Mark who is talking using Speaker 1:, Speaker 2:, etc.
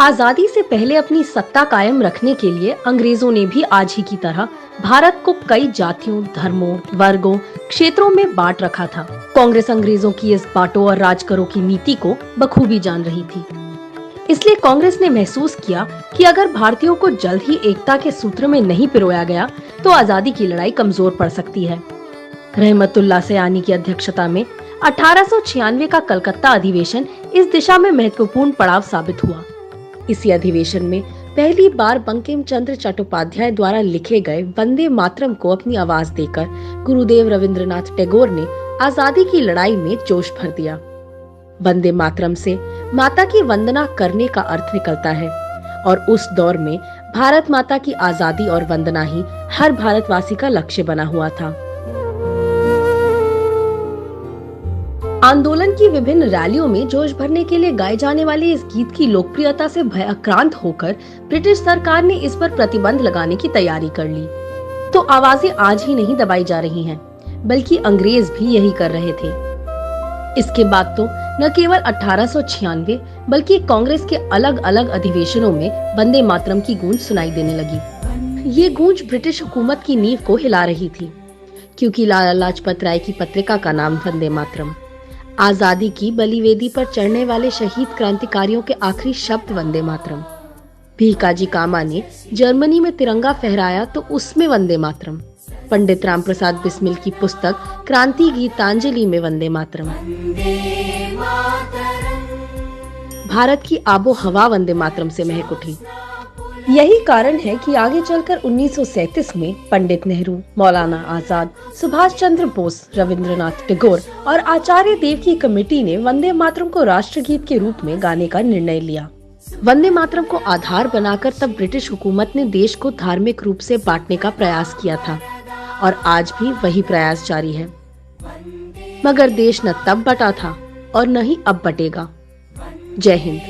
Speaker 1: आजादी से पहले अपनी सत्ता कायम रखने के लिए अंग्रेजों ने भी आज ही की तरह भारत को कई जातियों, धर्मों, वर्गों, क्षेत्रों में बांट रखा था। कांग्रेस अंग्रेजों की इस बांटो और राज करो की नीति को बखूबी जान रही थी। इसलिए कांग्रेस ने महसूस किया कि अगर भारतीयों को जल्द ही एकता के सूत्र में नहीं पिरोया गया तो आजादी की लड़ाई कमजोर पड़ सकती है। रहमतुल्लाह सयानी की अध्यक्षता में 1896 का कलकत्ता अधिवेशन इस दिशा में महत्वपूर्ण पड़ाव साबित हुआ। इसी अधिवेशन में पहली बार बंकिम चंद्र चट्टोपाध्याय द्वारा लिखे गए वंदे मातरम को अपनी आवाज देकर गुरुदेव रविंद्रनाथ टैगोर ने आजादी की लड़ाई में जोश भर दिया। वंदे मातरम से माता की वंदना करने का अर्थ निकलता है और उस दौर में भारत माता की आजादी और वंदना ही हर भारतवासी का लक्ष्य बना हुआ था। आंदोलन की विभिन्न रैलियों में जोश भरने के लिए गाए जाने वाले इस गीत की लोकप्रियता से भयाक्रांत होकर ब्रिटिश सरकार ने इस पर प्रतिबंध लगाने की तैयारी कर ली। तो आवाजें आज ही नहीं दबाई जा रही हैं, बल्कि अंग्रेज भी यही कर रहे थे। इसके बाद तो न केवल 1896 बल्कि कांग्रेस के अलग अलग अधिवेशनों में वंदे मातरम की गूंज सुनाई देने लगी। ये गूंज ब्रिटिश हुकूमत की नींव को हिला रही थी, क्योंकि लाला लाजपत राय की पत्रिका का नाम वंदे मातरम। आजादी की बलिवेदी पर चढ़ने वाले शहीद क्रांतिकारियों के आखिरी शब्द वंदे मातरम। भीकाजी कामा ने जर्मनी में तिरंगा फहराया तो उसमें वंदे मातरम। पंडित राम प्रसाद बिस्मिल की पुस्तक क्रांति गीतांजलि में वंदे मातरम। भारत की आबो हवा वंदे मातरम से महक उठी। यही कारण है कि आगे चलकर 1937 में पंडित नेहरू, मौलाना आजाद, सुभाष चंद्र बोस, रविंद्रनाथ टैगोर और आचार्य देव की कमेटी ने वंदे मातरम को राष्ट्रगीत के रूप में गाने का निर्णय लिया। वंदे मातरम को आधार बनाकर तब ब्रिटिश हुकूमत ने देश को धार्मिक रूप से बांटने का प्रयास किया था और आज भी वही प्रयास जारी है। मगर देश न तब बटा था और न ही अब बटेगा। जय हिंद।